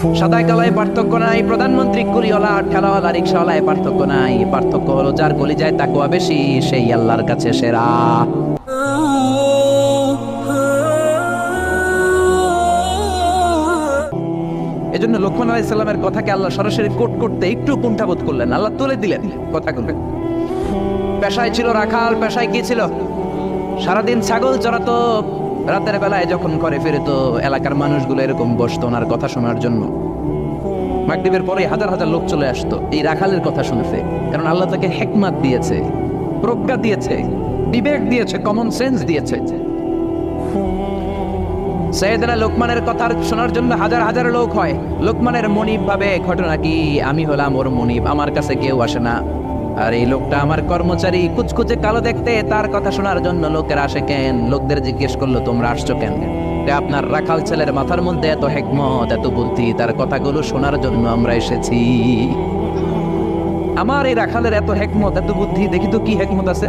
সাদায় কালায় পার্থক্য নাই, প্রধানমন্ত্রী কুড়িওয়ালা ঠেলাওয়ালা রিক্সাওয়ালায় পার্থক্য নাই। পার্থক্য হলো যার কলিজায় তাকওয়া বেশি সেই আল্লাহর কাছে সেরা। এজন্য লোকমান আলাইহিস সালামের কথাকে আল্লাহ সরাসরি কোট করতে একটু কুণ্ঠাবোধ করলেন, আল্লাহ তুলে দিলেন কথাগুলো। পেশায় ছিল রাখাল, পেশায় কি ছিল? সারাদিন ছাগল চড়াতো, রাতের বেলায় যখন ঘরে ফিরতো এলাকার মানুষগুলো এরকম বসতো ওনার কথা শোনার জন্য। মাগরিবের পরে হাজার হাজার লোক চলে আসতো এই রাখালের কথা শুনতে, কারণ আল্লাহ তাকে হিকমত দিয়েছে, প্রজ্ঞা দিয়েছে, বিবেক দিয়েছে, কমন সেন্স দিয়েছে। সাইয়েদনা লোকমানের কথা শোনার জন্য হাজার হাজার লোক হয়। লোকমানের মনিব ভাবে ঘটনা কি, আমি হলাম ওর মনিব, আমার কাছে কেউ আসে না। আর এই লোকটা আমার কর্মচারী, কুচকুচে কালো দেখতে, তার কথা শোনার জন্য লোকের আসে কেন? লোকদের জিজ্ঞেস করলো তোমরা আসছো কেন? আপনার রাখাল ছেলের মাথার মধ্যে এত হিকমত, এত বুদ্ধি, তার কথাগুলো শোনার জন্য আমরা এসেছি। আমার এই রাখালের এত হিকমত, এত বুদ্ধি, দেখি তো কি হিকমত আছে।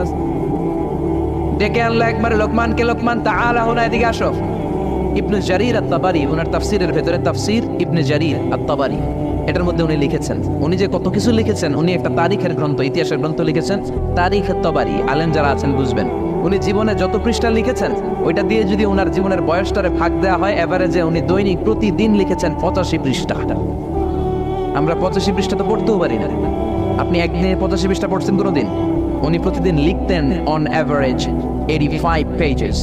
ডেকে আনলো একবার লোকমানকে, লোকমান তাআলা হুনা, এদিকে আসো। ইবনে জারির আত-তাবারি ওনার তাফসীরের ভেতরে, তাফসীর ইবনে জারির আত-তাবারি, এটার মধ্যে উনি লিখেছেন, উনি যে কত কিছু লিখেছেন, উনি একটা তারিখের গ্রন্থ, ইতিহাসের গ্রন্থ লিখেছেন, তারিখ আত-তাবারি। আলেম যারা আছেন বুঝবেন, উনি জীবনে যত পৃষ্ঠা লিখেছেন ওইটা দিয়ে যদি ওনার জীবনের বয়সটারে ভাগ দেওয়া হয়, এভারেজে উনি দৈনিক প্রতিদিন লিখেছেন 85 পৃষ্ঠা। আমরা 85 পৃষ্ঠা তো পড়তেও পারি না। আপনি একদিনে 85 পৃষ্ঠা পড়ছেন কোনোদিন? উনি প্রতিদিন লিখতেন অন অ্যাভারেজ 85 পেজেস।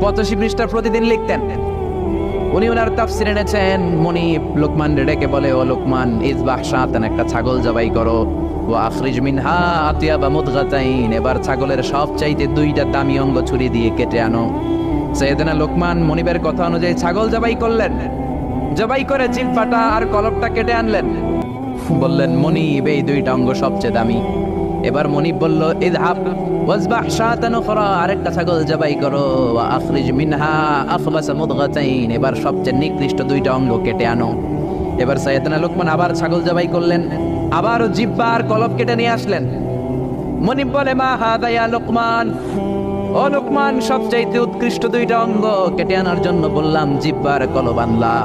85 পৃষ্ঠা প্রতিদিন লিখতেন উনি। ওনার তাফসীর এনেছেন। মনিব লোকমান ডেকে বলে, ও লোকমান, ইযবাহ শাতান, একটা ছাগল জবাই করো, ওয়া আখরিজ মিনহা আতিয়াবা মুদগাতাইন, এবার ছাগলের সবচাইতে দুইটা দামি অঙ্গ ছুরি দিয়ে কেটে আনো। সাইয়েদনা লোকমান মনিবের কথা অনুযায়ী ছাগল জবাই করলেন, জবাই করে জিহ্বাটা আর কলবটা কেটে আনলেন। বললেন, মনিব, এই দুইটা অঙ্গ সবচেয়ে দামি। এবার মনিব বলল, ইযহাব ওয়াজবাহ শাতান উখরা, আরেকটা ছাগল জবাই করো, ওয়া আখরিজ মিনহা আখবাস মুদগাতাইন, এবার সবচেয়ে নিকৃষ্ট দুইটা অঙ্গ কেটে আনো। এবার সাইয়েদনা লোকমান আবার ছাগল জবাই করলেন, আবারও জিহ্বা আর কলব কেটে নিয়ে আসলেন। মনিব বলে, মা হাদা ইয়া লোকমান, ও লোকমান, সবচাইতে উৎকৃষ্ট দুইটা অঙ্গ কেটে আনার জন্য বললাম, জিহ্বা আর কলব আনলা,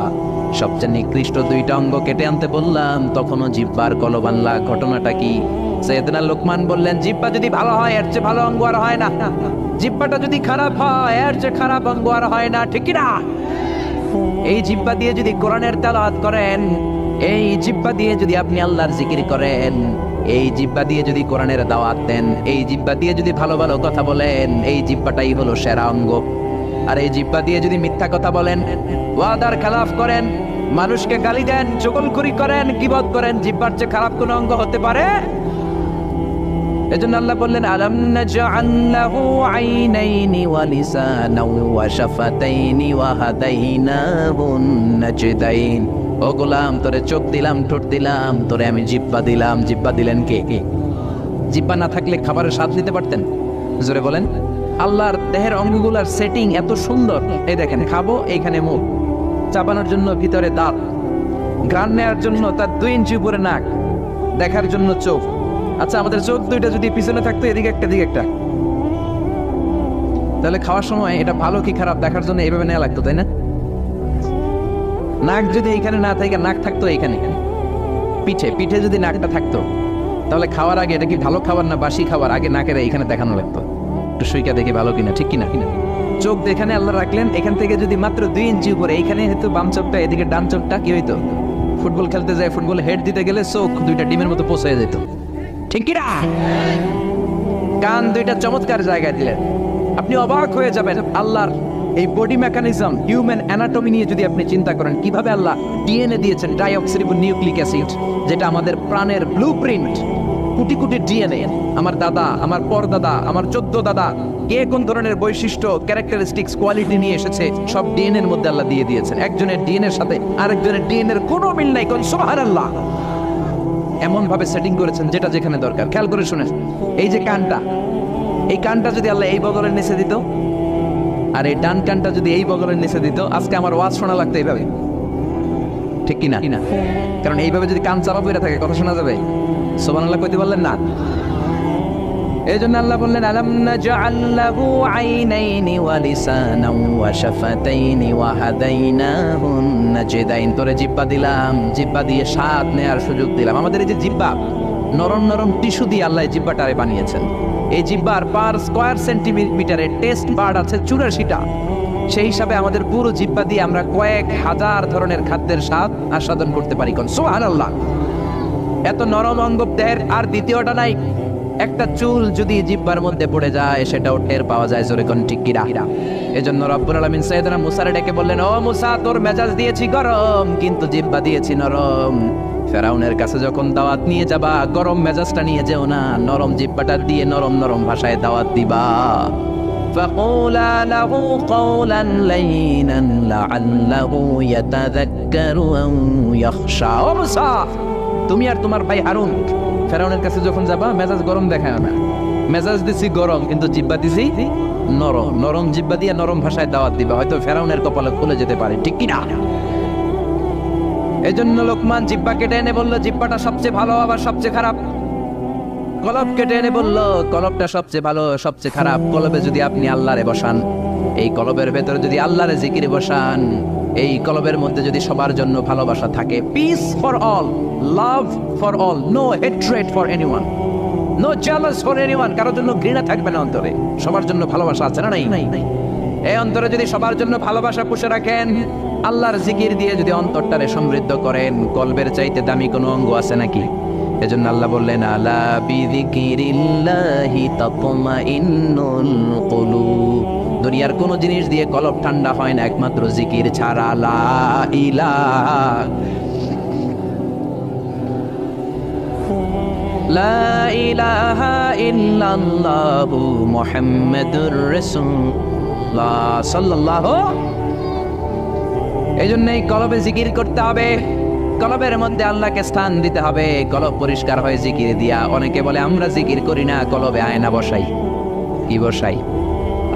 সবচেয়ে নিকৃষ্ট দুইটা অঙ্গ কেটে আনতে বললাম, তখনও জিহ্বা আর কলব আনলা, ঘটনাটা কি? সাইয়েদনা লোকমান বললেন, জিহ্বা যদি ভালো হয় এর চেয়ে ভালো অঙ্গ আর হয় না, জিহ্বাটা যদি খারাপ হয় এর চেয়ে খারাপ অঙ্গ আর হয় না, ঠিক কি না? এই জিহ্বা দিয়ে যদি কোরআনের তেলাওয়াত করেন, এই জিহ্বা দিয়ে যদি আপনি আল্লাহর জিকির করেন, এই জিহ্বা দিয়ে যদি কোরআনের দাওয়াত দেন, এই জিহ্বা দিয়ে যদি ভালো ভালো কথা বলেন, এই জিহ্বাটাই হলো সেরা অঙ্গ। আর এই জিহ্বা দিয়ে যদি মিথ্যা কথা বলেন, ওয়াদার খেলাফ করেন, মানুষকে গালি দেন, চগলখড়ি করেন, গীবত করেন, জিহ্বার চেয়ে খারাপ কোন অঙ্গ হতে পারে? এজন্য আল্লাহ বললেন, আলাম নাজআল লাহু আইনাইনি ওয়া লিসানাও ওয়া শাফাতাইনি ওয়া হাদাইনাহুন নাজদাইন। ও গোলাম, তোরে চোখ দিলাম, ঠোঁট দিলাম, তোরে আমি জিহ্বা দিলাম। জিহ্বা দিলেন কে? জিহ্বা না থাকলে খাবারের স্বাদ নিতে পারতেন? জোরে বলেন। আল্লাহর দেহের অঙ্গগুলোর সেটিং এত সুন্দর। এই দেখেন, খাবো, এইখানে মুখ, চাবানোর জন্য ভিতরে দাঁত, ঘ্রাণ নেওয়ার জন্য তার 2 ইঞ্চি উপরে নাক, দেখার জন্য চোখ। আচ্ছা, আমাদের চোখ দুইটা যদি পিছনে থাকতো, এদিকে একটা দিকে একটা, তাহলে খাওয়ার সময় এটা ভালো কি খারাপ দেখার জন্য এইভাবে নেওয়া লাগতো, তাই না? নাক যদি এইখানে না থাকে, নাক থাকতো এইখানে, পিঠে যদি নাকটা থাকতো, তাহলে খাওয়ার আগে এটা কি ভালো খাবার না বাসি খাবার, আগে নাকের এইখানে দেখানো লাগতো, একটু সুইকা দেখে ভালো কিনা, ঠিক কিনা? চোখ যেখানে আল্লাহ রাখলেন, এখান থেকে যদি মাত্র 2 ইঞ্চি উপরে, এইখানে হয়তো বাম চোখটা, এদিকে ডান চোখটা, কি হইতো? ফুটবল খেলতে যায়, ফুটবলে হেড দিতে গেলে চোখ দুইটা ডিমের মতো পৌঁছে যেত, ঠিক কিনা? কান দুইটা চমৎকার জায়গায় দিলেন। আপনি অবাক হয়ে যাবেন আল্লাহর এই বডি মেকানিজম, হিউম্যান অ্যানাটমি নিয়ে যদি আপনি চিন্তা করেন, কিভাবে আল্লাহ ডিএনএ দিয়েছেন, ডাইঅক্সিরিবো নিউক্লিক অ্যাসিড, যেটা আমাদের প্রাণের ব্লুপ্রিন্ট। কোটি কোটি ডিএনএ, আমার দাদা, আমার পরদাদা, আমার 14 দাদা, কে কোন ধরনের বৈশিষ্ট্য, ক্যারেক্টারিস্টিক্স, কোয়ালিটি নিয়ে এসেছে, সব ডিএনএ এর মধ্যে আল্লাহ দিয়ে দিয়েছেন। একজনের ডিএনএ এর সাথে আরেকজনের ডিএনএ এর কোনো মিল নাই, কোন সুবহানাল্লাহ। এমন ভাবে সেটিং করেছেন যেটা যেখানে দরকার। খেয়াল করে শুনেন, এই যে কানটা, এই কানটা যদি আল্লাহ এই বগলের নিচে দিত, আর এই ডান কানটা যদি এই বগলের নিচে দিত, আজকে আমার ওয়াজ শোনা লাগতো এইভাবে, ঠিক কিনা? কারণ এইভাবে যদি কান চাপা পড়ে থাকে, কথা শোনা যাবে? সুবহানাল্লাহ কইতে পারলেন না? এই জন্য আল্লাহ বললেন আলাম নাজআল লাহু আইনাইনি ওয়া লিসানান ওয়া শাফাতাইনি ওয়া হাদাইনাহুন নাজদাইন। তোরে জিহ্বা দিলাম, জিহ্বা দিয়ে স্বাদ নেয়ার সুযোগ দিলাম। আমাদের এই যে জিহ্বা, নরম নরম টিস্যু দিয়ে আল্লাহ এই জিহ্বাটারে বানিয়েছেন। এই জিহ্বার পার স্কয়ার সেন্টিমিটারে টেস্ট বার্ড আছে 84টা। সেই হিসাবে আমাদের পুরো জিহ্বা দিয়ে আমরা কয়েক হাজার ধরনের খাদ্যের স্বাদ আস্বাদন করতে পারি। কোন সুবহানাল্লাহ। এত নরম অঙ্গ দেহের আর দ্বিতীয়টা নাই। একটা চুল যদি জিহ্বার মধ্যে পড়ে যায় সেটাও টের পাওয়া যায়। জোরে কোন ঠিক কিনা? এজন্য রব্বুল আলামিন সাইয়েদনা মুসারে ডেকে বললেন, ও মুসা, তোর মেজাজ দিয়েছি গরম, কিন্তু জিহ্বা দিয়েছি নরম। ফেরাউনের কাছে যখন দাওয়াত নিয়ে যাবা, গরম মেজাজটা নিয়ে যেও না, নরম জিহ্বাটা দিয়ে নরম নরম ভাষায় দাওয়াত দিবা। فقولا له قولا لينا لعله يتذكر أو يخشى। ও মুসা, তুমি আর তোমার ভাই হারুন ফেরাউনের কাছে যখন যাবা, মেজাজ গরম দেখায় না। মেজাজ দিছি গরম, কিন্তু জিহ্বা দিছি নরম। নরম জিহ্বা দিয়ে নরম ভাষায় দাওয়াত দিবা, হয়তো ফেরাউনের কপালে খুলে যেতে পারে। ঠিক কি না? এই জন্য লোকমান জিহ্বা কেটে এনে বলল, জিহ্বাটা সবচেয়ে ভালো আবার সবচেয়ে খারাপ। কলব কেটে এনে বলল, কলবটা সবচেয়ে ভালো সবচেয়ে খারাপ। কলবে যদি আপনি আল্লাহরে বসান, এই কলবের ভেতরে যদি আল্লাহরে জিকিরে বসান, এই কলবের মধ্যে যদি সবার জন্য ভালোবাসা থাকে, peace for all, love for all, no hatred for anyone, no jealous for anyone, কারোর জন্য ঘৃণা থাকবে না অন্তরে, সবার জন্য ভালোবাসা আছে না? নাই। এই অন্তরে যদি সবার জন্য ভালোবাসা পুষে রাখেন, আল্লাহর জিকির দিয়ে যদি অন্তরটারে সমৃদ্ধ করেন, কলবের চাইতে দামি কোনো অঙ্গ আছে নাকি? এজন্য আল্লাহ বললেন, আলা বিযিকিরিল্লাহি তাতমাইন্নুল কুলুব। দুনিয়ার কোন জিনিস দিয়ে কলব ঠান্ডা হয় না একমাত্র জিকির ছাড়া। লা ইলাহা ইল্লাল্লাহু মুহাম্মাদুর রাসূলুল্লাহ সাল্লাল্লাহু। এইজন্য এই কলবে জিকির করতে হবে, কলবের মধ্যে আল্লাহকে স্থান দিতে হবে। কলব পরিষ্কার হয় জিকির দিয়া। অনেকে বলে আমরা জিকির করি না, কলবে আয়না বসাই। কি বসাই?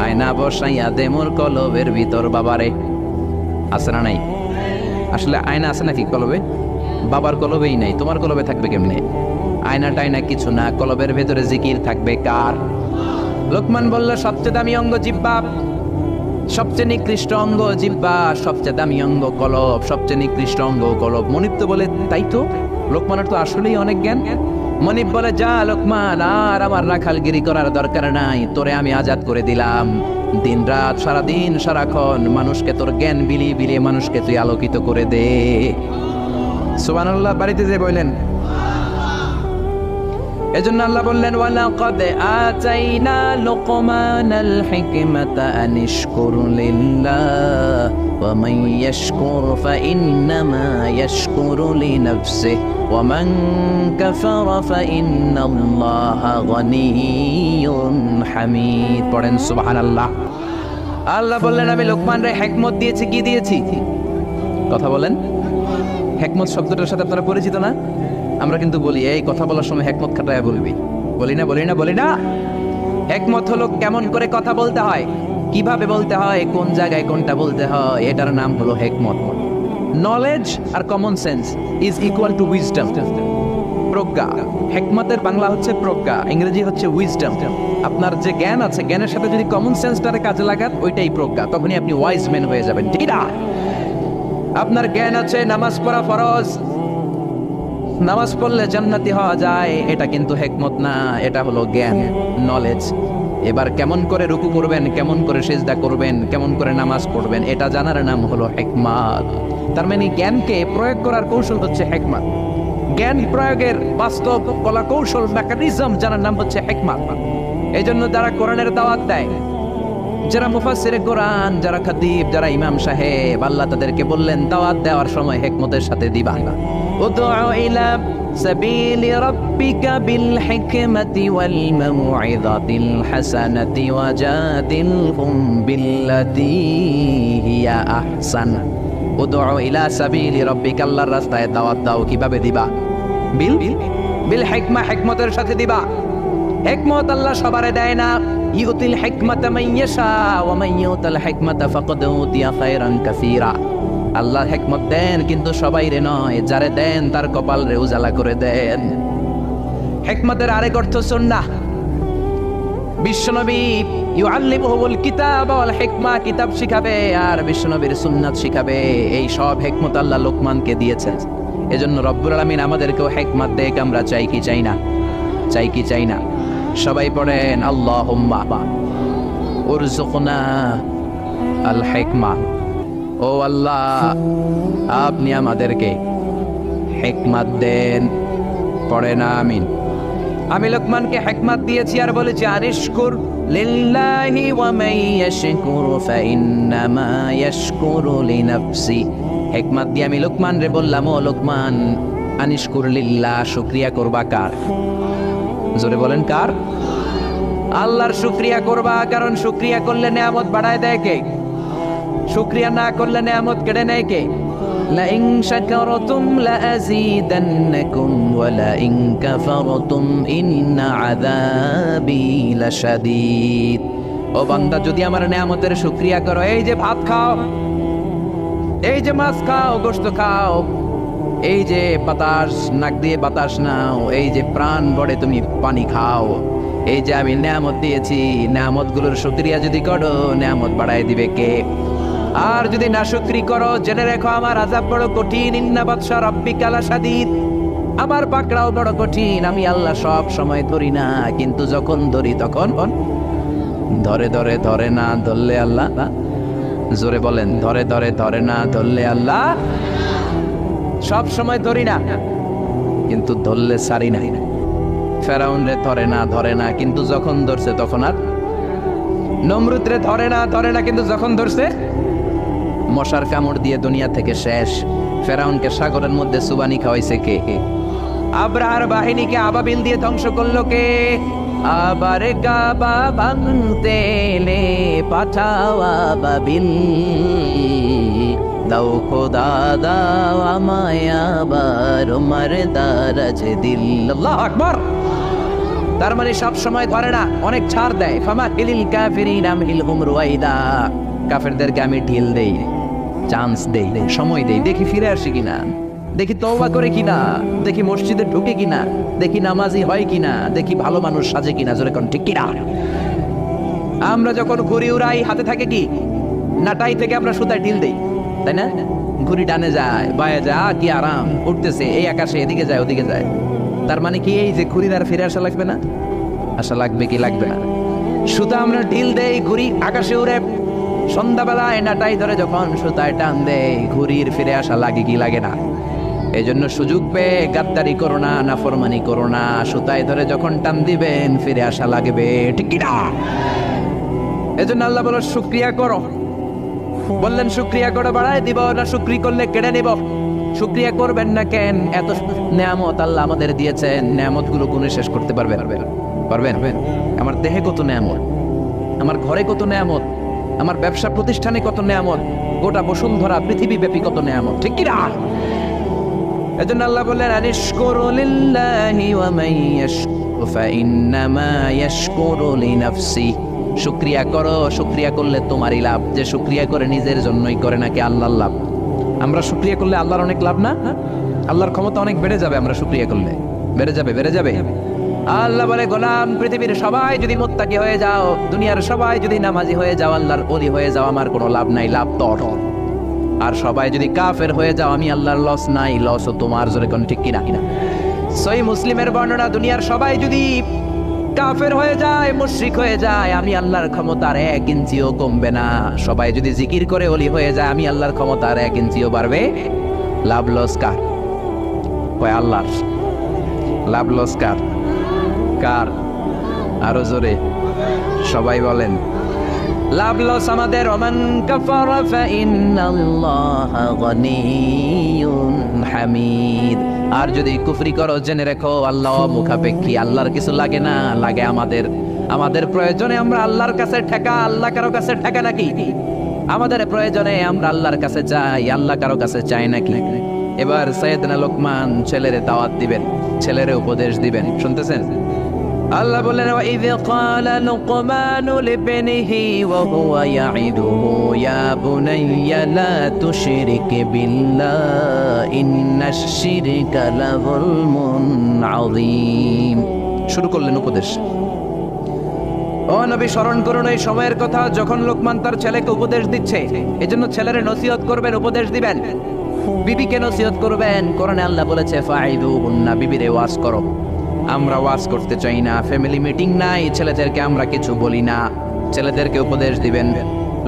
আয়না বসাইয়া দে মোর কলবের ভিতর। বাবারে, আছে না নাই? আসলে আয়না আছে নাকি কলবে? বাবার কলবেই নাই, তোমার কলবে থাকবে কেমনে? আয়না টায়না কিছু না, কলবের ভেতরে জিকির থাকবে কার? লোকমান বলল, সবচেয়ে দামি অঙ্গ জিহ্বা, সবচেয়ে নিকৃষ্ট অঙ্গ জিহ্বা, সবচেয়ে দামি অঙ্গ কলব, সবচেয়ে নিকৃষ্ট অঙ্গ কলব। মনিব তো বলে, তাই তো, লোকমানের তো আসলেই অনেক জ্ঞান। মনিব বলে, যা লোকমান, আর আমার রাখালগিরি করার দরকার নাই, তোরে আমি আজাদ করে দিলাম। দিন রাত সারাদিন সারাক্ষণ মানুষকে তোর জ্ঞান বিলিয়ে বিলিয়ে মানুষকে তুই আলোকিত করে দে। সুবহানাল্লাহ। বাড়িতে যে বললেন, এজন্য আল্লাহ বললেন, ওয়ালাকাদ আতাইনা লুকমানাল হিকমাতা আনিশকুর লিল্লাহ ওয়া মান ইয়াশকুর ফাইন্নামা ইয়াশকুরু লিনাফসিহি ওয়া মান কাফারা ফাইন্নাল্লাহা গনিয়্যুন হামিদ। পড়েন সুবহানাল্লাহ। আল্লাহ বললেন, আমি লোকমানরে হিকমত দিয়েছি। কি দিয়েছি? কথা বলেন। হিকমত শব্দটার সাথে আপনারা পরিচিত না? আমরা কিন্তু বলি, এই কথা বলার সময় হিকমত খাটায় বলবি। বলি না। হিকমত হলো কেমন করে কথা বলতে হয়, কিভাবে বলতে হয়, কোন জায়গায় কোনটা বলতে হয়, এটার নাম হলো হিকমত। নলেজ আর common sense is equal to wisdom. প্রজ্ঞা। হিকমতের বাংলা হচ্ছে প্রজ্ঞা, ইংরেজি হচ্ছে উইজডম। আপনার যে জ্ঞান আছে, জ্ঞানের সাথে যদি কমন সেন্সটারে কাজে লাগান, ওইটাই প্রজ্ঞা, তখনই আপনি ওয়াইজ ম্যান হয়ে যাবেন। ঠিক না? আপনার জ্ঞান আছে নামাজ পড়া ফরজ, নামাজ পড়লে জান্নাতি হওয়া যায়, এটা কিন্তু হিকমত না, এটা হলো জ্ঞান, নলেজ। এবার কেমন করে রুকু করবেন, কেমন করে সিজদা করবেন, কেমন করে নামাজ পড়বেন, এটা জানার নাম হলো হিকমত। তার মানে জ্ঞানকে প্রয়োগ করার কৌশল হচ্ছে হিকমত। জ্ঞান প্রয়োগের বাস্তব কলা কৌশল, মেকানিজম জানার নাম হচ্ছে হিকমত। এই জন্য যারা কোরআনের দাওয়াত দেয়, যারা মুফাসসিরে কোরআন, যারা খতিব, যারা ইমাম সাহেব, আল্লাহ তাদেরকে বললেন দাওয়াত দেওয়ার সময় হিকমতের সাথে দিবা। উদউ ইলা সাবিলি রাব্বিকা বিল হিকমাতি ওয়াল মাউইযাতিল হাসানাতি ওয়াজাদিলহুম বিল্লাতী হিয়া আহসান। উদউ ইলা সাবিলি রাব্বিকা, আল্লাহর রাস্তায় দাওয়াত দাও। কিভাবে দিবা? বিল হিকমা, হিকমতের সাথে দিবা। হিকমত আল্লাহ সবারে দেয় না। ইউতিল হিকমাতা মান ইয়াশা ওয়া মান ইউতাল হিকমাতা ফাকাদ উতিয়া খায়রান কাসীরা। আল্লাহ হিকমত দেন, কিন্তু সবাইরে নয়, যারে দেন তার কপাল রে উজালা করে দেন। হিকমতের আরেক অর্থ সুন্নাহ। বিশ্বনবী ইউআল্লিমুহুল কিতাব ওয়াল হিকমা, কিতাব শিখাবে আর বিশ্বনবীর সুন্নাত শিখাবে। এই সব হিকমত আল্লাহ লোকমানকে দিয়েছেন। এজন্য রব্বুল আলামিন আমাদেরকেও হিকমত দেখ। আমরা চাই কি চাই না? চাই কি চাই না? সবাই পড়েন আল্লাহুম্মা উরযুকনা আল হিকমা। ও আল্লাহ, আপনি আমাদেরকে হিকমত দেন। পড়েন আমিন। আমি লোকমানকে হিকমত দিয়েছি আর বলেছি আনিশকুর লিল্লাহি ওয়া মান ইয়াশকুরু ফাইন্নামা ইয়াশকুরু লিনাফসি। হিকমত দিয়ে আমি লোকমান রে বললাম, ও লোকমান, আনিশকুর লিল্লাহ, শুকরিয়া করবা কার? জোরে বলেন কার? আল্লাহর শুকরিয়া করবা, কারণ শুকরিয়া করলে নেয়ামত বাড়ায় দেয় কে? শুকরিয়া না করলে নেয়ামত কেড়ে নেয় কে? لئن شكرتم لأزيدنكم ولئن كفرتم إن عذابي لشديد। ও বান্দা, যদি আমার নেয়ামতের শুকরিয়া করো, এই যে ভাত খাও, এই যে মাছ খাও, গোশত খাও, এই যে বাতাস, নাক দিয়ে বাতাস নাও, এই যে প্রাণ ভরে তুমি পানি খাও, এই যে আমি নেয়ামত দিয়েছি, নেয়ামতগুলোর শুকরিয়া যদি করো, নেয়ামত বাড়ায় দিবে কে? আর যদি না শুকরি করো, জেনে রেখো আমার আযাব বড় কঠিন। ইন্না বাতশা রাব্বিকা লাশাদীদ, আমার পাকড়াও বড় কঠিন। আমি আল্লাহ সব সময় ধরি না, কিন্তু যখন ধরি তখন ধরে ধরে ধরে না ধরলে আল্লাহ, জোরে বলেন, ধরে ধরে ধরে না ধরলে আল্লাহ। সব সময় ধরি না, কিন্তু ধরলে সারি নাই। ফেরাউন রে ধরে না কিন্তু যখন ধরছে তখন আর। নমরুদ রে ধরে না কিন্তু যখন ধরছে মশার কামড় দিয়ে দুনিয়া থেকে শেষ। ফেরাউনকে সাগরের মধ্যে সুবানি খাওয়াইছে কে? আব্রাহার বাহিনীকে আবাবিল দিয়ে ধ্বংস করলো কে? আবার কাবা ভাঙতে এলে পাঠাও আবাবিল, দাও খোদা দাও আমায় আবার উমার দারাজ দিল। আল্লাহু আকবার। তার মানে সব সময় ধরে না, অনেক ছাড় দেয়। ফামা হিলিল কাফিরিন আমহিলহুম রুয়াইদা, কাফেরদেরকে আমি ঢিল দেই, চান্স দেই, সময় দেই, দেখি ফিরে আসে কিনা, দেখি তওবা করে কিনা, দেখি মসজিদে ঢুকে কিনা, দেখি নামাজি হয় কিনা, দেখি ভালো মানুষ সাজে কিনা। জোরে কোন ঠিক কিনা? আমরা যখন ঘুড়ি উড়াই, হাতে থাকে কি? নাটাই থেকে আমরা সুতায় ঢিল দেই, তাই না? ঘুড়ি ডানে যায়, বায়ে যায়, কি আরাম, উঠতেছে এই আকাশে, এদিকে যায় ওদিকে যায়। তার মানে কি এই যে ঘুড়ির আর ফিরে আসা লাগবে না? আসা লাগবে কি লাগবে না? সুতা আমরা ঢিল দেই, ঘুড়ি আকাশে উড়ে। সন্ধ্যাবেলায় নাটাই ধরে যখন সুতায় টান দেয়, ঘুড়ির ফিরে আসা লাগে কি লাগে না? এই জন্য সুযোগ পেয়ে গাদ্দারি করো না, নাফরমানি করো না। সুতায় ধরে যখন টান দিবেন ফিরে আসা লাগবে, ঠিক কি না? এই জন্য আল্লাহ বলো শুকরিয়া করো। বললেন শুকরিয়া করে বাড়ায় দিব, না শুকরি করলে কেড়ে নিব। শুকরিয়া করবেন না কেন? এত নেয়ামত আল্লাহ আমাদের দিয়েছেন, নেয়ামত গুলো গুণে শেষ করতে পারবেন? পারবেন? আমার দেহে কত নেয়ামত, আমার ঘরে কত নেয়ামত, আমার ব্যবসা প্রতিষ্ঠানে কত নেয়ামত, গোটা বসুন্ধরা পৃথিবী ব্যাপী কত নেয়ামত, ঠিক কি না? এজন্য আল্লাহ বললেন আনিশকুরু লিল্লাহি ওয়া মান ইয়াশকুরু ফাইন্নামা ইয়াশকুরু লিনাফসি। শুকরিয়া করো, শুকরিয়া করলে তোমারই লাভ। যে শুকরিয়া করে নিজের জন্যই করে, নাকি আল্লাহর লাভ? আমরা শুকরিয়া করলে আল্লাহর অনেক লাভ না? আল্লাহর ক্ষমতা অনেক বেড়ে যাবে আমরা শুকরিয়া করলে, বেড়ে যাবে। আল্লাহ বলে গোলাম, পৃথিবীর সবাই যদি মুত্তাকি হয়ে যাও, দুনিয়ার সবাই যদি নামাজি হয়ে যাও, আল্লাহর ওলি হয়ে যাও, আমার কোনো লাভ নাই, লাভ তোর। আর সবাই যদি কাফের হয়ে যাও, আমি আল্লাহর লস নাই, লসও তোমার। জোরে কোন ঠিক কিনা? সহিহ মুসলিমের বর্ণনা, দুনিয়ার সবাই যদি কাফের হয়ে যায়, মুশরিক হয়ে যায়, আমি আল্লাহর ক্ষমতার 1 ইঞ্চিও কমবে না। সবাই যদি জিকির করে ওলি হয়ে যায়, আমি আল্লাহর ক্ষমতার 1 ইঞ্চিও বাড়বে। লাভ লস কার? কয় আল্লাহর। লাভ লস কার? কার? আরো জোরে সবাই বলেন। লাভ লস আমাদের। ওমান কাফারা ফাইন্নাল্লাহা গনিয়্যুন হামিদ। আর যদি কুফরি করো, জেনে রেখো আল্লাহ মুখাপেক্ষী, আল্লাহর কিছু লাগে না, লাগে আমাদের প্রয়োজনে আমরা আল্লাহর কাছে ঠেকা। আল্লাহ কারো কাছে ঠেকা নাকি? আমাদের প্রয়োজনে আমরা আল্লাহর কাছে চাই, আল্লাহ কারো কাছে চাই নাকি? এবার সাইয়েদনা লোকমান ছেলেরে দাওয়াত দিবেন, ছেলেরে উপদেশ দিবেন, শুনতেছেন? আল্লাহ বললেন ওয়াইয ক্বালা লুকমানু লিবনিহি ওয়া হুয়া ইয়াইদুহু ইয়া বুনাইয়া লা তুশরিক বিল্লাহ ইন্নাশ শিরকা লাযুলমুন আযীম। শুরু করলেন উপদেশ। ও নবী, স্মরণ করুন এই সময়ের কথা যখন লোকমান তার ছেলেকে উপদেশ দিচ্ছে। এজন্য ছেলেরে নসিহত করবেন, উপদেশ দিবেন। বিবিকে নসিহত করবেন। কোরআনে আল্লাহ বলেছে ফাইদুহুন্না, বিবিরে ওয়াজ করো। আমরা ওয়াজ করতে চাই না, ফ্যামিলি মিটিং নাই, ছেলেদেরকে আমরা কিছু বলি না, ছেলেদেরকে উপদেশ দিবেন।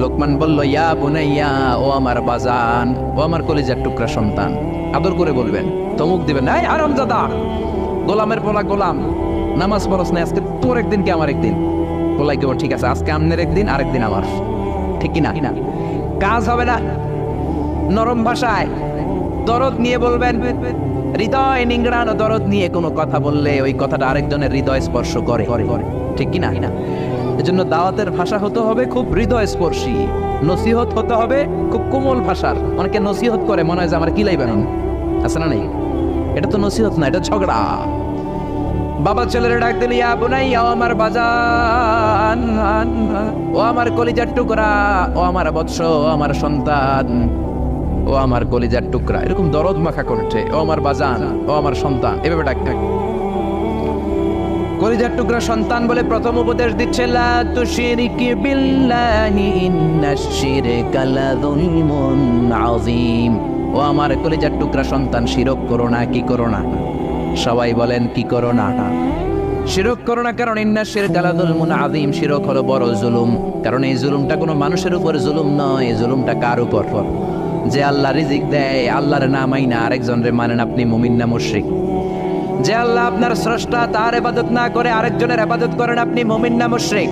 লোকমান বলল, ইয়া বুনাইয়া, ও আমার বাজান, ও আমার কলিজার টুকরা সন্তান। আদর করে বলবেন, ধমক দিবেন না, এই হারামজাদা, গোলামের পোলা গোলাম, নামাজ পড়স না, আজকে তোর একদিন কি আমার একদিন। বলাই কেবল ঠিক আছে, আজকে আমনের একদিন, আরেকদিন আমার, ঠিক কি না? কাজ হবে না। নরম ভাষায় দরদ নিয়ে বলবেন। হৃদয় নিংড়ানো দরদ নিয়ে কোনো কথা বললে ওই কথাটা আরেকজনের হৃদয় স্পর্শ করে, ঠিক কি না? এজন্য দাওয়াতের ভাষা হতে হবে খুব হৃদয় স্পর্শী, নসিহত হতে হবে খুব কোমল ভাষার। অনেকে নসিহত করে মনে হয় যে আমার কিলাই বেরোন, আছে না? নেই, এটা তো নসিহত না, এটা ঝগড়া। বাবা ছেলের ডাক দিল, ইয়া বুনাইয়া, ও আমার বাজান, ও আমার কলিজার টুকরা, ও আমার বৎস, ও আমার সন্তান, ও আমার কলিজার টুকরা, এরকম দরদ মাখা করছে, ও আমার বাজান, ও আমার সন্তান, এভাবে ডাক। কলিজার টুকরা সন্তান বলে প্রথম উপদেশ দিচ্ছে, লা তুশরিক বিল্লাহি ইন্নাশ শিরকা লাযুলমুন আযীম। ও আমার কলিজার টুকরা সন্তান, শিরক করো না। কি করো না? সবাই বলেন, কি করো না? শিরক করো না, কারণ ইন্নাশ শিরকা লাযুলমুন আযীম, শিরক হলো বড় জুলুম। কারণ এই জুলুমটা কোনো মানুষের উপর জুলুম নয়, এই জুলুমটা কার উপর? যে আল্লাহ রিজিক দেয়, আল্লাহর না মাইনা আরেকজনের মানেন, আপনি মুমিন না মুশরিক? যে আল্লাহ আপনার স্রষ্টা, তার ইবাদত না করে আরেকজনের ইবাদত করেন, আপনি মুমিন না মুশরিক?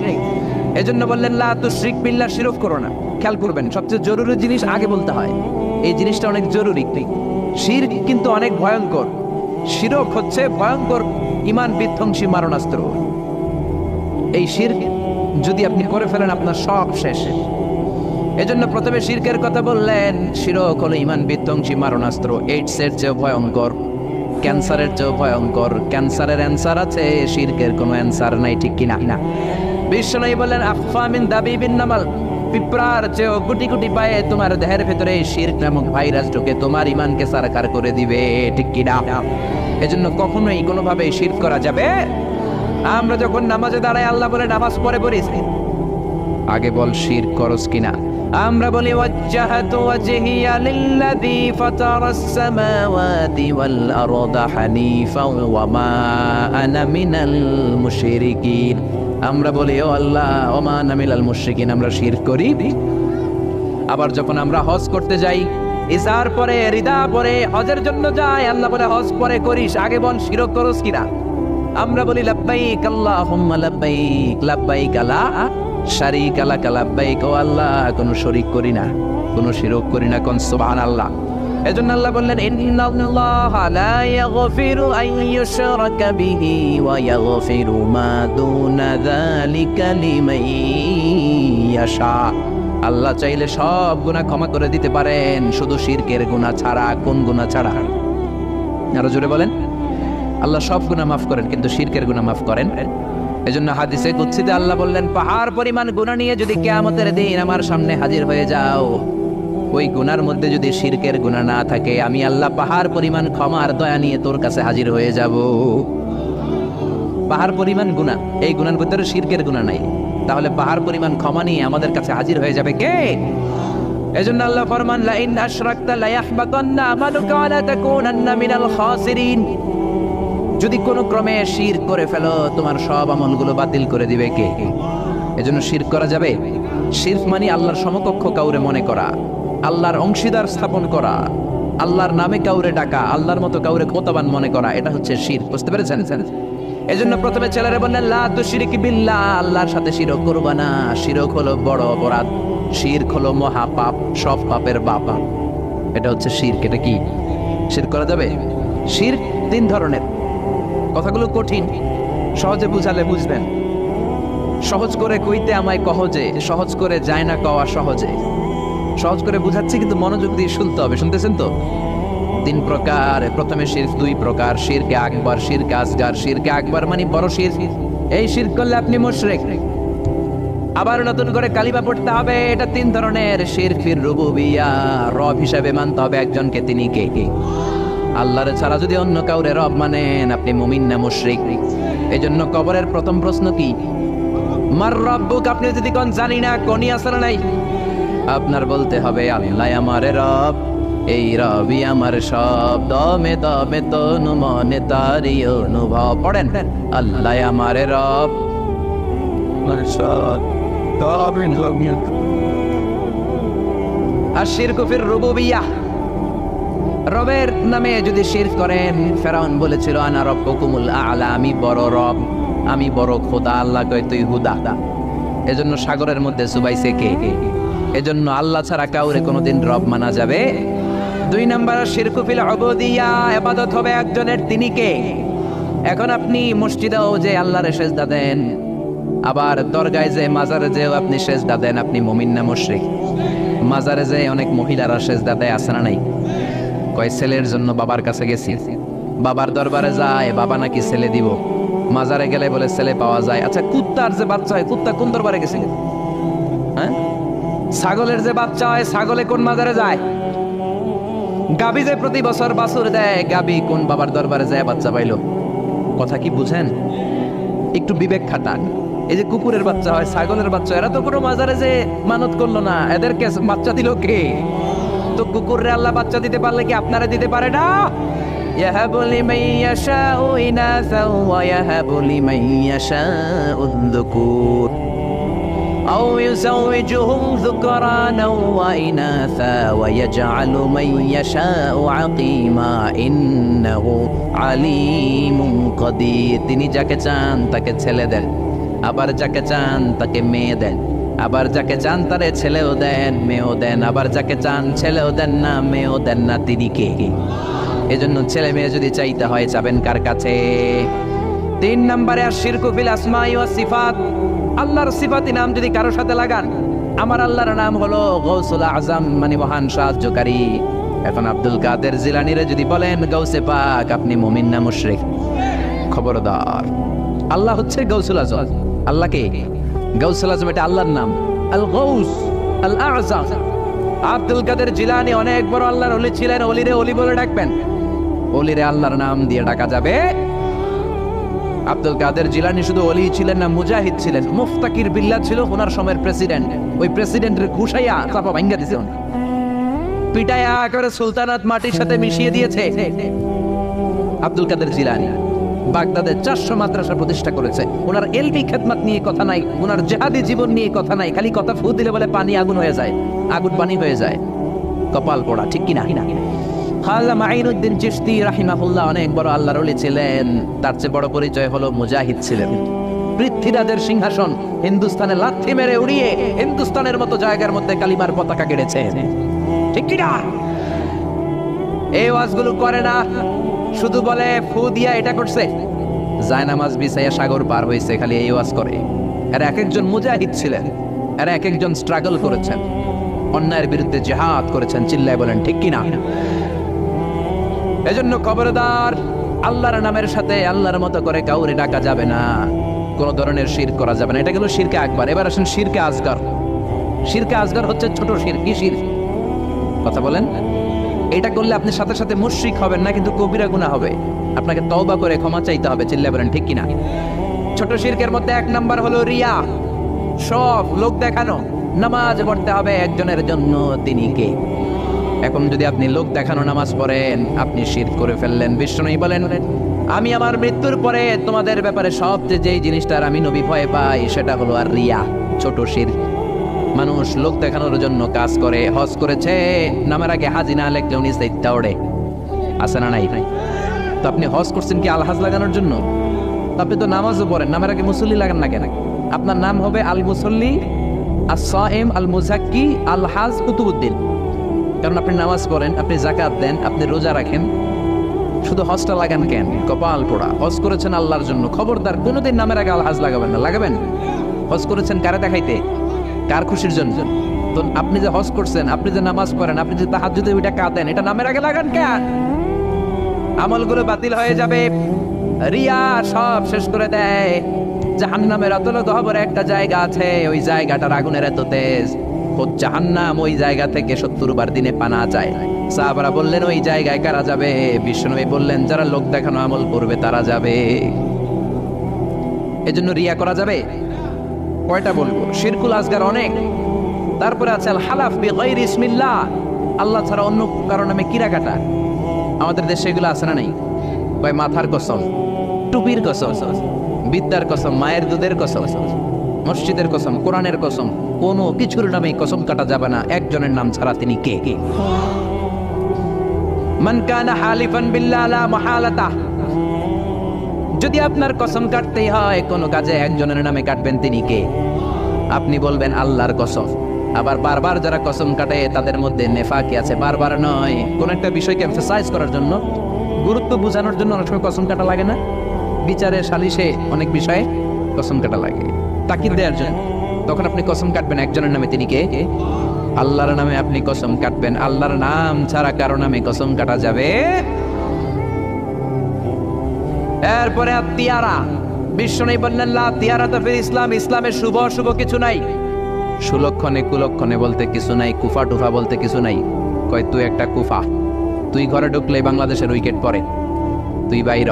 এজন্য বললেন, লা তুশরিক বিল্লাহ, শিরক করো না। খেয়াল করবেন, সবচেয়ে জরুরি জিনিস আগে বলতে হয়, এই জিনিসটা অনেক জরুরি। শিরক কিন্তু অনেক ভয়ঙ্কর। শিরক হচ্ছে ভয়ঙ্কর ঈমান বিধ্বংসী মারণাস্ত্র। এই শিরক যদি আপনি করে ফেলেন, আপনার সব শেষ। এজন্য প্রথমে শিরকের কথা বললেন। শিরক হলো ঈমান বিধ্বংসী মারণাস্ত্র, এইডসের চেয়ে ভয়ঙ্কর, ক্যান্সারের চেয়ে ভয়ঙ্কর। ক্যান্সারের অ্যান্সার আছে, শিরকের কোনো অ্যান্সার নাই, ঠিক কিনা? বিশ্বনবী বললেন, আখফা মিন দাবিবিন নামাল, পিঁপড়ার চেয়েও গুটি গুটি পায়ে তোমার দেহের ভেতরে শিরক নামক ভাইরাস ঢুকে তোমার ঈমানকে সারকার করে দিবে, ঠিক কিনা? এজন্য কখনোই কোনোভাবে শিরক করা যাবে। আমরা যখন নামাজে দাঁড়াই, আল্লাহ বলে নামাজ পড়ে পড়িস, আগে বল শিরক করস কিনা। আমরা বলি, ওয়াজ্জাহাতু ওয়াজহিয়া লিল্লাযী ফাতারাস সামাওয়াতি ওয়াল আরদা হানিফাও ওয়া মা আনা মিনাল মুশরিকিন। আমরা বলি, ও আল্লাহ, ওয়া মা আনা মিনাল মুশরিকিন, আমরা শিরক করি। আবার যখন আমরা হজ করতে যাই, ইসার পরে রিদা পরে হজের জন্য যাই, আল্লাহ বলে হজ পরে করিস, আগে বল শিরক করস কিনা। আমরা বলি, লাব্বাইক আল্লাহুম্মা লাব্বাইক, লাব্বাইক লা শারীকা লাক লাব্বাইক, ও আল্লাহ, কোনো শরীক করি না, কোনো শিরক করি না, কোন সুবহানাল্লাহ। এজন্য আল্লাহ বললেন, ইন্নাল্লাহা লা ইয়াগফিরু আন ইউশরাকা বিহি ওয়া ইয়াগফিরু মা দুনা যালিকা লিমান ইয়াশা। আল্লাহ চাইলে সব গুনাহ ক্ষমা করে দিতে পারেন, শুধু শিরকের গুনাহ ছাড়া। কোন গুনাহ ছাড়া? আরো জোরে বলেন। আল্লাহ সব গুনাহ মাফ করেন, কিন্তু শিরকের গুনাহ মাফ করেন। এজন্য হাদিসে কুদসিতে আল্লাহ বললেন, পাহাড় পরিমাণ গুনাহ নিয়ে যদি কিয়ামতের দিন আমার সামনে হাজির হয়ে যাও, ওই গুনার মধ্যে যদি শিরকের গুনাহ না থাকে, আমি আল্লাহ পাহাড় পরিমাণ ক্ষমা আর দয়া নিয়ে তোর কাছে হাজির হয়ে যাব। পাহাড় পরিমাণ গুনাহ, এই গুনার ভিতরে শিরকের গুনাহ নাই, তাহলে পাহাড় পরিমাণ ক্ষমা নিয়ে আমাদের কাছে হাজির হয়ে যাবে কে? এজন্য আল্লাহ ফরমান, লা ইন আশরাকতা লা ইয়াহবাতান্না আমালুকা ওয়া লা তাকুনান্না মিনাল খাসিরিন। যদি কোনো ক্রমে শিরক করে ফেলো, তোমার সব আমলগুলো বাতিল করে দিবে কে? এজন্য শিরক করা যাবে? শিরক মানে আল্লাহর সমকক্ষ কাউরে মনে করা, আল্লাহর অংশীদার স্থাপন করা, আল্লাহর নামে কাউরে ডাকা, আল্লাহর মতো কাউরে ক্ষমতাবান মনে করা, এটা হচ্ছে শিরক। বুঝতে পেরেছেন? এজন্য প্রথমে ছেলেরা বললেন, লা তুশরিক বিল্লাহ, আল্লাহর সাথে শিরক করবা না। শিরক হলো বড় অপরাধ, শিরক হলো মহা পাপ, সব পাপের বাপ। এটা হচ্ছে শিরক। এটা কি? শিরক করা যাবে? শিরক তিন ধরনের। কথাগুলো কঠিন, সহজে বুঝালে বুঝবেন। সহজ করে কইতে আমায় কহজে, সহজ করে যায় না কওয়া সহজে। সহজ করে বুঝাচ্ছি, কিন্তু মনোযোগ দিয়ে শুনতে হবে। শুনতেছেন তো? তিন প্রকার। প্রথমে শিরক দুই প্রকার, শিরকে আকবার, শিরকে আসগার। শিরকে আকবার মানে বড় শিরক, এই শিরক করলে আপনি মুশরিক। আবার নতুন করে কালিমা পড়তে হবে। এটা তিন ধরনের। শিরক ফির রুবুবিয়্যাহ, রব হিসেবে মানতে হবে একজনকে। তিনি কে? আল্লাহর ছাড়া যদি অন্য কাউরে রব মানেন, আপনি মুমিন না মুশরিক? এজন্য কবরের প্রথম প্রশ্ন কি? মার রব্বুক, আপনি যদি কোন জানি না, কোনই আছে না নাই, আপনার বলতে হবে আল্লাহ আমার রব, এই রবি আমার সব, দমে দমে তনু মনে তারি অনুভব। পড়েন, আল্লাহ আমার রব। আর শিরক ফির রুবুবিয়্যাহ, রবের নামে যদি শিরক করেন, ফেরাউন বলেছিল আনা রব্বুকুমুল আ'লা, আমি বড় রব, আমি বড় খোদা। আল্লাহ কয় তুই হুদা। এজন্য সাগরের মধ্যে চুবাইছে কে? এজন্য আল্লাহ ছাড়া কাউরে কোনোদিন রব মানা যাবে। 2 নাম্বার শিরকু ফিল উবুদিয়্যাহ, ইবাদত হবে একজনের, তিনি কে? এখন আপনি মসজিদেও যে আল্লাহর সেজদা দেন, আবার দরগায় যে মাজারে যেও আপনি সেজদা দেন, আপনি মুমিন না মুশরিক? মাজারে যে অনেক মহিলারা সেজদা দেয়, আছে না নাই? কয় ছেলের জন্য বাবার কাছে গেছি, বাবার দরবারে যায়, বাবা নাকি ছেলে দিব। মাজারে গেলে বলে ছেলে পাওয়া যায়। আচ্ছা, কুত্তার যে বাচ্চা হয়, কুত্তা কোন দরবারে গেছে? হ্যাঁ, ছাগলের যে বাচ্চা হয়, ছাগলে কোন মাজারে যায়? গাবি যে প্রতি বছর বাছুর দেয়, গাবি কোন বাবার দরবারে যায় বাচ্চা পাইলো? কথা কি বুঝেন? একটু বিবেক খাটান। এই যে কুকুরের বাচ্চা হয়, ছাগলের বাচ্চা, এরা তো কোনো মাজারে যে মানত করলো না, এদেরকে বাচ্চা দিল কে? তো কুকুররে আল্লাহ বাচ্চা দিতে পারলে কি আপনারা দিতে পারে না? ইয়াহাবু লিমান ইয়াশাউ ইনাসা ওয়া ইয়াহাবু লিমান ইয়াশাউ যুকুর আও ইউযাওয়িজুহুম যুকরানা ওয়া ইনাসা ওয়া ইয়াজআলু মান ইয়াশাউ আকীমা ইন্নাহু আলীমুন কাদির। তিনি যাকে চান তাকে ছেলে দেন, আবার যাকে চান তাকে মেয়ে দেন, আবার যাকে চান তারে ছেলেও দেন মেয়েও দেন, আবার যাকে চান ছেলেও দেন না মেয়েও দেন না। তিনি কে? এজন্য ছেলে মেয়ে যদি চাইতে হয়, চাবেন কার কাছে? 3 নম্বরে আশিরকু ফিল আসমাই ওয়াস সিফাত, আল্লাহর সিফাতি নাম যদি কারোর সাথে লাগান। আমার আল্লাহর নাম হলো গৌসুল আজম, মানে মহান সাহায্যকারী। এখন আব্দুল কাদের জিলানীরে যদি বলেন গৌসে পাক, আপনি মুমিন না মুশরিক? খবরদার, আল্লাহ হচ্ছে গৌসুল আজম। আল্লাহ কে? গৌসুল আজম, এটা আল্লাহর নাম, আল গৌস আল আযম। আব্দুল কাদের জিলানী অনেক বড় আল্লাহর ওলি ছিলেন, ওলিরে ওলি বলে ডাকবেন, ওলিরে আল্লাহর নাম দিয়ে ডাকা যাবে। আব্দুল কাদের জিলানী শুধু ওলি ছিলেন না, মুজাহিদ ছিলেন। মুফতাকির বিল্লাহ ছিল ওনার সময়ের প্রেসিডেন্ট, ওই প্রেসিডেন্টের ঘুষাইয়া চাপা ভাঙ্গা দিয়েছে, পিটাইয়া একেবারে সুলতানাত মাটির সাথে মিশিয়ে দিয়েছে। আব্দুল কাদের জিলানী বাগদাদের 400 মাদ্রাসা প্রতিষ্ঠা করেছে। ওনার এলবি খেদমত নিয়ে কথা নাই, ওনার জিহাদি জীবন নিয়ে কথা নাই, খালি কথা ফু দিলে বলে পানি আগুন হয়ে যায়, আগুন পানি হয়ে যায়। কপাল পোড়া, ঠিক কিনা? খাজা মাঈনুদ্দিন চিশতি রাহিমাহুল্লাহ অনেক বড় আল্লাহর ওলি ছিলেন, তার চেয়ে বড় পরিচয় হলো মুজাহিদ ছিলেন। পৃথ্বীরাজের সিংহাসন হিন্দুস্তানে লাথি মেরে উড়িয়ে হিন্দুস্তানের মতো জায়গার মধ্যে কালিমার পতাকা কেড়েছেন, ঠিক কিনা? এই ওয়াজগুলো করে না, শুধু বলে ফু দিয়া এটা করছে, জায়নামাজ বিছাইয়া সাগর পার হয়েছে, খালি এই ওয়াজ করে। এরা এক একজন মুজাহিদ ছিলেন, এরা এক একজন স্ট্রাগল করেছেন, অন্যায়ের বিরুদ্ধে জিহাদ করেছেন। চিল্লায় বলেন ঠিক কিনা? এজন্য খবরদার, আল্লাহর নামের সাথে আল্লাহর মতো করে কাউরে ডাকা যাবে না, কোন ধরনের শিরক করা যাবে না। এটা গেল শিরকে আকবার। এবার আসেন শিরকে আসগর। শিরকে আসগর হচ্ছে ছোট শিরক। কি শিরক? কথা বলেন। এটা করলে আপনি সাথে সাথে মুশরিক হবেন না, কিন্তু কবিরা গুনাহ হবে, আপনাকে তওবা করে ক্ষমা চাইতে হবে। চিল্লায় বলেন ঠিক কিনা? ছোট শিরকের মধ্যে 1 নাম্বার হলো রিয়া, সব লোক দেখানো। নামাজ পড়তে হবে একজনের জন্য, তিনি কে? এখন যদি আপনি লোক দেখানো নামাজ পড়েন, আপনি শিরক করে ফেললেন। বিষ্ণু বলেন, আমি আমার মৃত্যুর পরে তোমাদের ব্যাপারে সবচেয়ে যেই জিনিসটার আমি নবী ভয় পাই, সেটা হলো আর রিয়া, ছোট শিরক। মানুষ লোক দেখানোর জন্য কাজ করে। হজ করেছে, নামের আগে হাজি না লেখলে উনি সাইদটা ওড়ে, আছে না নাই? তো আপনি হজ করছেন কি আলহাজ লাগানোর জন্য? আপনি তো নামাজও পড়েন, নামের আগে মুসল্লি লাগান না কেন? আপনার নাম হবে আল মুসল্লি, আস-সাইম, আল মুজাক্কি, আল হাজ কুতুবউদ্দিন। কারণ আপনি নামাজ পড়েন, আপনি যাকাত দেন, আপনি রোজা রাখেন, শুধু হজটা লাগান কেন? কপাল পোড়া। হজ করেছেন আল্লাহর জন্য, খবরদার কোনোদিন নামের আগে আলহাজ লাগাবেন না। লাগাবেন? হজ করেছেন কারে দেখাইতে? কার খুশির জন্য? তো আপনি যে হজ করছেন, আপনি যে নামাজ পড়েন, আপনি যে তাহাজ্জুদে ওইটা কাঁদেন, এটা নামের আগে লাগান কেন? আমলগুলো বাতিল হয়ে যাবে। রিয়া সব শেষ করে দেয়। জাহান্নামের অতল গহ্বরে একটা জায়গা আছে, ওই জায়গাটার আগুনের এত তেজ, জাহান্নাম ওই জায়গা থেকে 70 বার দিনে পানা যায়। সাহাবারা বললেন ওই জায়গায় কারা যাবে? বিশ্বনবী বললেন যারা লোক দেখানো আমল করবে তারা যাবে। এজন্য রিয়া করা যাবে? কয়টা বলবো? শিরকুল আসগার অনেক। তারপরে আছে আল হালাফ বিগাইরি ইসমিল্লাহ, আল্লাহ ছাড়া অন্য কারো নামে কিরা কাটা। আমাদের দেশে এগুলো আছে না নাই? কয় মাথার কসম, টুপির কসম, বিদ্যার কসম, মায়ের দুধের কসম, মসজিদের কসম, কোরআনের কসম, কোনো কিছুর নামে কসম কাটা যাবে না একজনের নাম ছাড়া। তিনি কে? মান কানা হালিফান বিল্লাহ লা মুহালাতা, যদি আপনার কসম কাটতেই হয় কোনো কাজে একজনের নামে কাটবেন, তিনি কে? আপনি বলবেন আল্লাহর কসম। আবার বারবার যারা কসম কাটে তাদের মধ্যে নেফাকি আছে। বারবার নয়, কোন একটা বিষয়কে এমফাসাইজ করার জন্য, গুরুত্ব বোঝানোর জন্য অনেক সময় কসম কাটা লাগে না? বিচারে সালিশে অনেক বিষয়ে কসম কাটা লাগে তাকিদ দেওয়ার জন্য। তখন আপনি কসম কাটবেন একজনের নামে, তিনি কে? আল্লাহর নামে আপনি কসম কাটবেন। আল্লাহর নাম ছাড়া কারো নামে কসম কাটা যাবে। এরপরে তিয়ারা, বিশ্বনবী বললেন লা তিয়ারাতা ফিল ইসলাম, ইসলামের শুভ অশুভ কিছু নাই। সুলক্ষণে কুলক্ষণে বলতে কিছু নাই, কুফা টুফা বলতে কিছু নাই। কয় তুই একটা কুফা, তুই ঘরে ঢুকলে বাংলাদেশের উইকেট পড়ে, তুই বাইর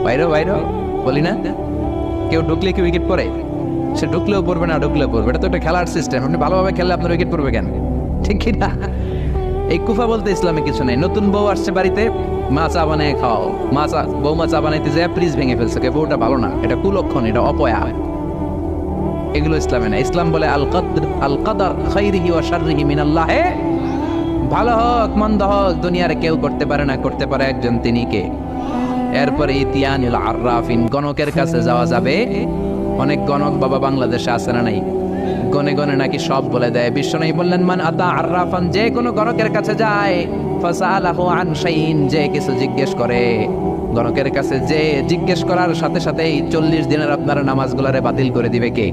বাইর বাইর বলি না? কেউ ঢুকলে কি উইকেট পড়ে? সে ঢুকলেও পড়বে না ঢুকলেও পড়বে, এটা তো একটা খেলার সিস্টেম। আপনি ভালোভাবে খেললে আপনার উইকেট পড়বে কেন? ঠিক কি না? এই কুফা বলতে ইসলামে কিছু নাই। নতুন বউ আসছে বাড়িতে, মা চা বানায় খাও, বৌমা চা বানাইতে যায় ফ্রিজ ভেঙে ফেলছে, বউটা ভালো না, এটা কুলক্ষণ, এটা অপয়া। এগুলো ইসলামে না। ইসলাম বলে আল কাদার খাইরিহি ওয়া শাররিহি মিনাল্লাহ, ভালো হোক মন্দ হোক দুনিয়ার কেউ করতে পারে না, করতে পারে একজন, তিনি কে? এরপরে ইতিয়ানুল আররাফিন, গণকের কাছে যাওয়া যাবে। অনেক গণক বাবা বাংলাদেশে আছে না নাই? গনে গনে নাকি সব বলে দেয়। বিশ্বনবী বললেন মান আতা আররাফান, যে কোনো গণকের কাছে যায়, ফাসালাহু আন শাইইন, যে কিছু জিজ্ঞেস করে, গণকের কাছে যে জিজ্ঞেস করার সাথে সাথেই 40 দিনের আপনার নামাজগুলারে বাতিল করে দিবে কে?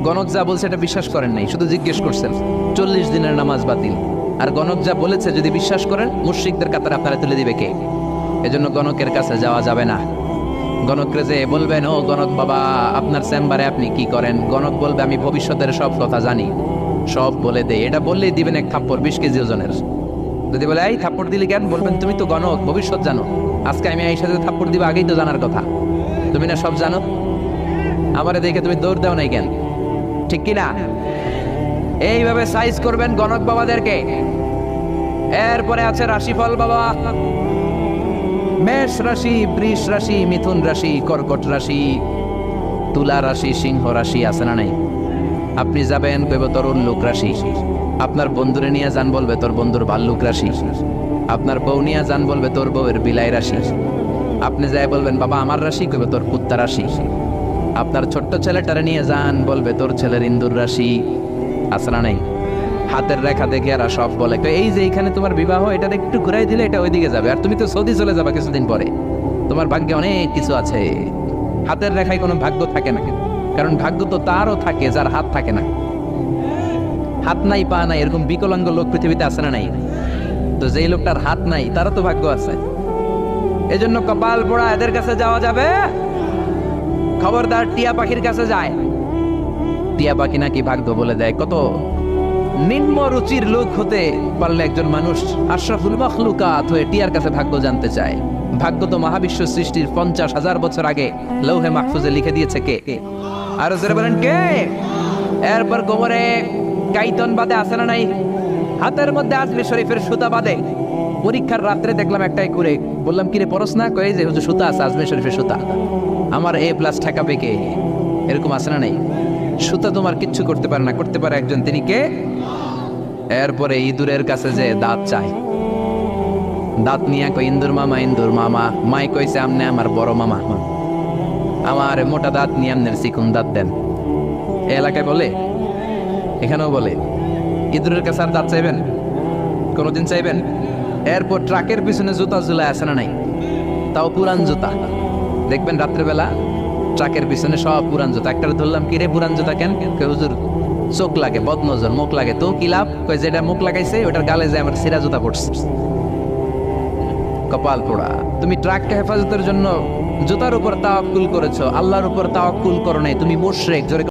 গণক যা বলছে এটা বিশ্বাস করেন নাই, শুধু জিজ্ঞেস করছেন, 40 দিনের নামাজ বাতিল। আর গণক যা বলেছে যদি বিশ্বাস করেন, মুশরিকদের কাতারে আপনারা তুলে দিবে কে? এজন্য গণকের কাছে যাওয়া যাবে না। গণকরে যে বলবেন ও গণক বাবা আপনার চেম্বারে আপনি কি করেন, গণক বলবে আমি ভবিষ্যতের সব কথা জানি, সব বলে দেয়। এটা বললেই দিবেন এক থাপ্পড় 20 কেজি ওজনের। যদি বলে এই থাপ্পড় দিলি কেন, বলবেন তুমি তো গণক, ভবিষ্যৎ জানো, আজকে আমি এই সাথে থাপ্পড় দিব আগেই তো জানার কথা, তুমি না সব জানো, আমারে দেখে তুমি দৌড় দাও নাই কেন? ঠিক কি না? এইভাবে সাইজ করবেন গণক বাবাদেরকে। এরপরে আছে রাশিফল বাবা, মেষ রাশি, বৃষ রাশি, মিথুন রাশি, কর্কট রাশি, তুলা রাশি, সিংহ রাশি, আছে না নাই? আপনি যাবেন কইব তোর উল্লুক রাশি, আপনার বন্ধুরে নিয়ে যান বলবে তোর বন্ধুর ভাল্লুক রাশি, আপনার বউ নিয়ে যান বলবে তোর বউয়ের বিলাই রাশি, আপনি যাই বলবেন বাবা আমার রাশি, কইব তোর কুত্তা রাশি, আপনার ছোট্ট ছেলেটারে নিয়ে যান বলবে তোর ছেলের ইন্দুর রাশি, আছে না নাই? হাতের রেখা দেখে এরা সব বলে এই যে এখানে তোমার বিবাহ, এটা একটু ঘুরাই দিলে এটা ওইদিকে যাবে, আর তুমি তো সৌদি চলে যাবে কিছুদিন পরে, তোমার ভাগ্যে অনেক কিছু আছে। হাতের রেখায় কোনো ভাগ্য থাকে না, কারণ ভাগ্য তো তারও থাকে যার হাত থাকে না। হাত নাই পা নাই এরকম বিকলাঙ্গ লোক পৃথিবীতে আছে না নাই? তো যেই লোকটার হাত নাই তারও তো ভাগ্য আছে। এজন্য কপাল পোড়া এদের কাছে যাওয়া যাবে। খবরদার টিয়া পাখির কাছে যায়, টিয়া পাখি নাকি ভাগ্য বলে দেয়। কত নিম্ন রুচির লোক হতে পারলে একজন মানুষ আশরাফুল মাখলুকাত হয়ে টিয়ার কাছে ভাগ্য জানতে চায়। ভাগ্য তো মহাবিশ্ব সৃষ্টির 50,000 বছর আগে লৌহে মাহফুজে লিখে দিয়েছে কে? আর জোরে বলেন কে? এরপর কোমরে কাইতন বাদে আছে না নাই? হাতের মধ্যে আজমি শরীফের সুতা বাদে। পরীক্ষার রাত্রে দেখলাম একটাই করে, বললাম কিরে পরশ না? কয়ে যে হুজুর সুতা আছে, আজমি শরীফের সুতা, আমার A+ ঠেকাবে কে? এরকম আছে না নাই? সুতা তোমার কিচ্ছু করতে পারে না, করতে পারে একজন, তিনি কে? এরপরে ইঁদুরের কাছে যে দাঁত চায়, দাঁত নিয়ে কই ইন্দুর মামা, ইন্দুর মামা, মাই কইছে আমনে আমার বড় মামা, আমার মোটা দাঁত নিয়ে আমনের চিকুন দাঁত দেন। এই এলাকায় বলে, এখানেও বলে। ইঁদুরের কাছে আর দাঁত চাইবেন? কোনোদিন চাইবেন? এরপর ট্রাকের পিছনে জুতা ঝুলায় আছে না নাই? তাও পুরান জুতা, দেখবেন রাত্রেবেলা ট্রাকের পিছনে সব পুরান জুতা। একটা ধরলাম কিরে পুরান জুতা কেন? হুজুর চোখ লাগে, বদনজর, মুখ লাগে। তো কি লাভ? কই যেটা মুখ লাগাইছে ওটার গালে যায় আমার সিরা জুতা পড়ছে। কপাল পোড়া, তুমি ট্রাককে হেফাজতের জন্য জুতার উপর তাওয়াক্কুল করেছো, আল্লাহর উপর তাওয়াক্কুল করো নাই, তুমি মুশরিক। জোরে